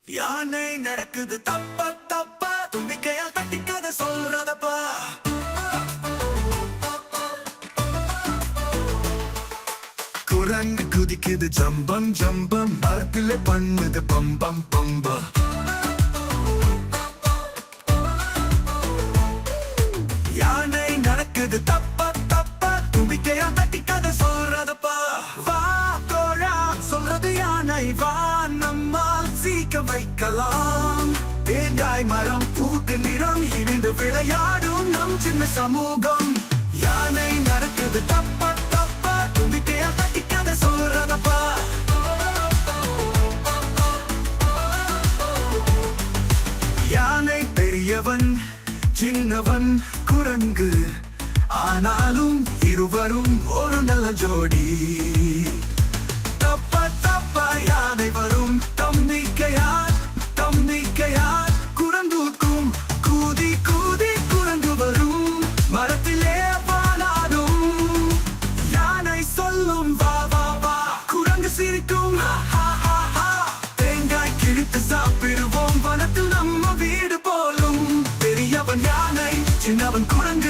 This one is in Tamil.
யானை நடக்குது தப்பா தப்பா தும்பிக்கையால் தட்டிக்காத சொல்றதப்பா. குரங்கு குதிக்குது ஜம்பம் ஜம்பம் மரத்துல பண்ணுது பம்பம் பம்பா. யானை நடக்குது தப்பா தப்பா தும்பிக்கையால் தட்டிக்காத சொல்றதப்பா. வா தோழா சொல்றது யானை வா நம்மால் சீக்க வைக்கலாம். தேங்காய் மரம் பூட்டு நிறம் இணைந்து விளையாடும் நம் சின்ன சமூகம். யானை நடக்குது தப்பா தப்பா தும்பிக்கையால் தட்டிக்காத சொல்றதப்பா. யானை பெரியவன் சின்னவன் குரங்கு ஆனாலும் இருவரும் ஒரு நல்ல ஜோடி. தப்பா தப்பா யானை வரும் தம்பிக்கையார் தம்பிக்கையார் குரங்குக்கும் கூதி கூதி குரங்கு வரும் மரத்திலே வாழாடும். யானை சொல்லும் வா வா வா குரங்கு சிரிக்கும் ஹா ஹா ஹா ஹா. தேங்காய் கிழித்து சாப்பிடுவோம் வனத்தில் நம்ம வீடு போலும். பெரியவன் யானை சின்னவன் குரங்கு